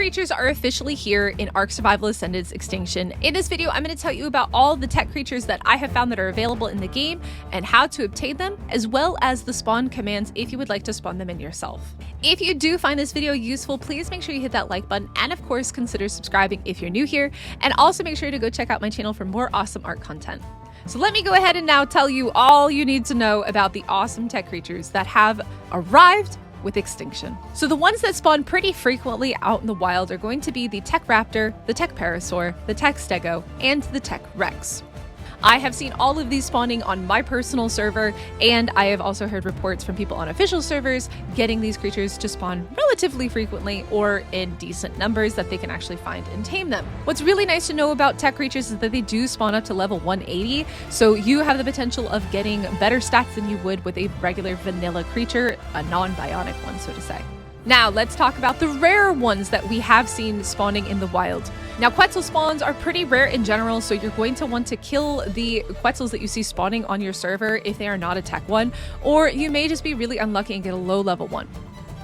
creatures are officially here in Ark Survival Ascended's Extinction. In this video, I'm going to tell you about all the tech creatures that I have found that are available in the game and how to obtain them, as well as the spawn commands if you would like to spawn them in yourself. If you do find this video useful, please make sure you hit that like button and of course consider subscribing if you're new here, and also make sure to go check out my channel for more awesome Ark content. So let me go ahead and now tell you all you need to know about the awesome tech creatures that have arrived with Extinction. So the ones that spawn pretty frequently out in the wild are going to be the Tek Raptor, the Tek Parasaur, the Tek Stego, and the Tek Rex. I have seen all of these spawning on my personal server, and I have also heard reports from people on official servers getting these creatures to spawn relatively frequently or in decent numbers that they can actually find and tame them. What's really nice to know about tech creatures is that they do spawn up to level 180, so you have the potential of getting better stats than you would with a regular vanilla creature, a non-bionic one, so to say. Now, let's talk about the rare ones that we have seen spawning in the wild. Now, Quetzal spawns are pretty rare in general, so you're going to want to kill the Quetzals that you see spawning on your server if they are not a tech one, or you may just be really unlucky and get a low level one.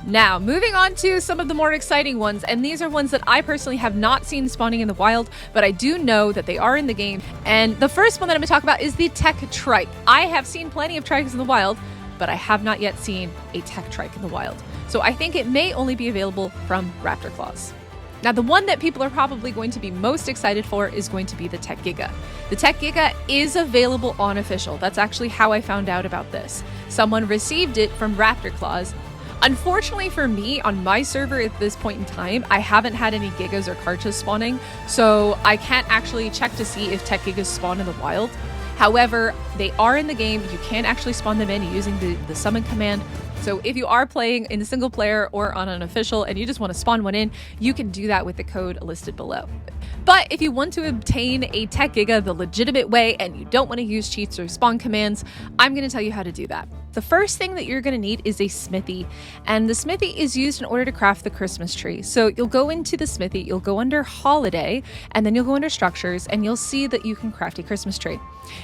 Now, moving on to some of the more exciting ones, and these are ones that I personally have not seen spawning in the wild, but I do know that they are in the game. And the first one that I'm going to talk about is the Tek Trike. I have seen plenty of trikes in the wild, but I have not yet seen a Tek Trike in the wild. So I think it may only be available from Raptor Claws. Now, the one that people are probably going to be most excited for is going to be the Tek Giga. The Tek Giga is available on official. That's actually how I found out about this. Someone received it from Raptor Claws. Unfortunately for me, on my server at this point in time, I haven't had any Gigas or Karchas spawning, so I can't actually check to see if Tek Gigas spawn in the wild. However, they are in the game. You can actually spawn them in using the summon command. So if you are playing in single player or on an official and you just want to spawn one in, you can do that with the code listed below. But if you want to obtain a Tek Giga the legitimate way and you don't want to use cheats or spawn commands, I'm going to tell you how to do that. The first thing that you're going to need is a smithy, and the smithy is used in order to craft the Christmas tree. So you'll go into the smithy, you'll go under holiday, and then you'll go under structures, and you'll see that you can craft a Christmas tree.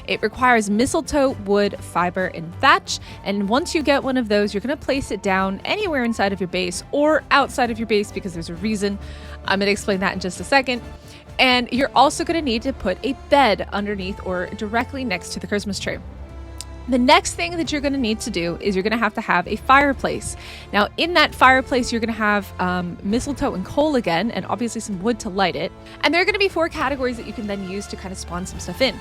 It requires mistletoe, wood, fiber, and thatch, and once you get one of those, you're going to place it down anywhere inside of your base or outside of your base because there's a reason. I'm going to explain that in just a second. And you're also going to need to put a bed underneath or directly next to the Christmas tree. The next thing that you're going to need to do is you're going to have a fireplace. Now, in that fireplace, you're going to have mistletoe and coal again, and obviously some wood to light it. And there are going to be 4 categories that you can then use to kind of spawn some stuff in.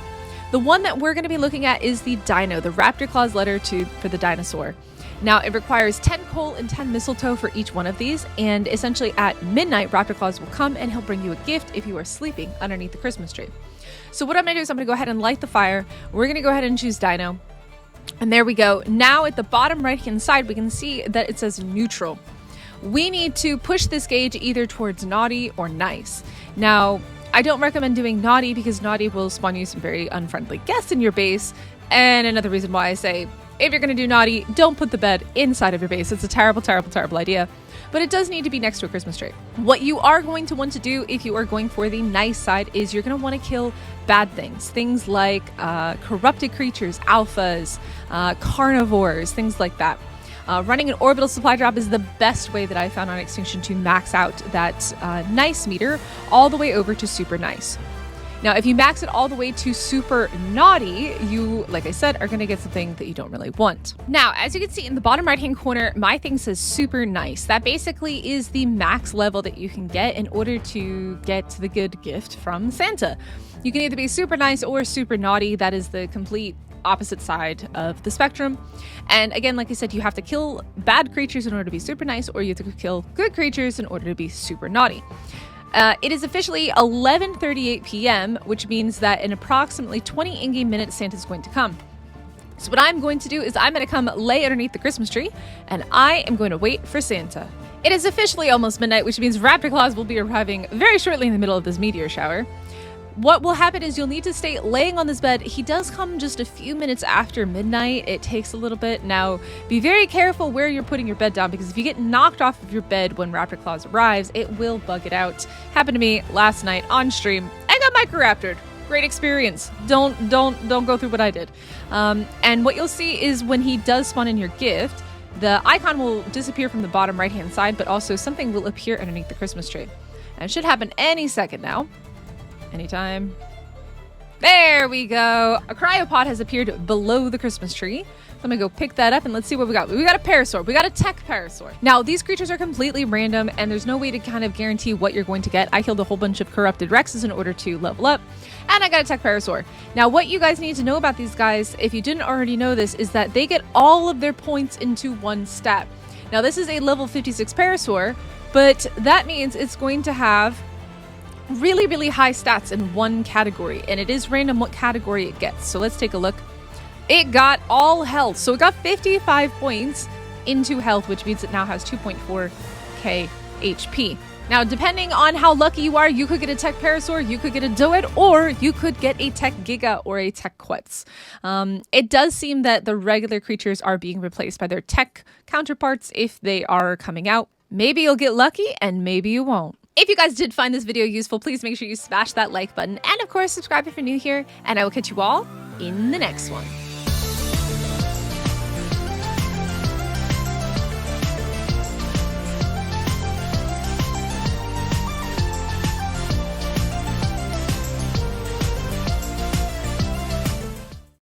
The one that we're going to be looking at is the dino, the Raptor Claws letter for the dinosaur. Now, it requires 10 coal and 10 mistletoe for each one of these, and essentially at midnight, Raptor Claws will come and he'll bring you a gift if you are sleeping underneath the Christmas tree. So what I'm going to do is I'm going to go ahead and light the fire. We're going to go ahead and choose dino. And there we go. Now at the bottom right-hand side, we can see that it says neutral. We need to push this gauge either towards naughty or nice. Now, I don't recommend doing naughty because naughty will spawn you some very unfriendly guests in your base. And another reason why I say, if you're going to do naughty, don't put the bed inside of your base. It's a terrible, terrible, terrible idea. But it does need to be next to a Christmas tree. What you are going to want to do if you are going for the nice side is you're going to want to kill bad things. Things like corrupted creatures, alphas, carnivores, things like that. Running an orbital supply drop is the best way that I found on Extinction to max out that nice meter all the way over to super nice. Now, if you max it all the way to super naughty, you, like I said, are going to get something that you don't really want. Now, as you can see in the bottom right-hand corner, my thing says super nice. That basically is the max level that you can get in order to get the good gift from Santa. You can either be super nice or super naughty. That is the complete opposite side of the spectrum. And again, like I said, you have to kill bad creatures in order to be super nice, or you have to kill good creatures in order to be super naughty. It is officially 11:38 p.m., which means that in approximately 20 in-game minutes, Santa's going to come. So what I'm going to do is I'm going to come lay underneath the Christmas tree, and I am going to wait for Santa. It is officially almost midnight, which means Raptor Claws will be arriving very shortly in the middle of this meteor shower. What will happen is you'll need to stay laying on this bed. He does come just a few minutes after midnight. It takes a little bit. Now, be very careful where you're putting your bed down, because if you get knocked off of your bed when Raptor Claws arrives, it will bug it out. Happened to me last night on stream. I got micro-raptored. Great experience. Don't go through what I did. And what you'll see is when he does spawn in your gift, the icon will disappear from the bottom right-hand side, but also something will appear underneath the Christmas tree. And it should happen any second now. Anytime. There we go. A cryopod has appeared below the Christmas tree. So I'm gonna go pick that up and let's see what we got. We got a parasaur. We got a Tek parasaur. Now, these creatures are completely random and there's no way to kind of guarantee what you're going to get. I killed a whole bunch of corrupted Rexes in order to level up. And I got a Tek parasaur. Now, what you guys need to know about these guys, if you didn't already know this, is that they get all of their points into one stat. Now, this is a level 56 parasaur, but that means it's going to have really, really high stats in one category, and it is random what category it gets. So let's take a look. It got all health, so it got 55 points into health, which means it now has 2.4k HP. Now, depending on how lucky you are, you could get a Tek parasaur, you could get a Doed, or you could get a Tek Giga or a Tek Quetzal. It does seem that the regular creatures are being replaced by their Tek counterparts if they are coming out. Maybe you'll get lucky, and maybe you won't. If you guys did find this video useful, please make sure you smash that like button. And of course, subscribe if you're new here. And I will catch you all in the next one.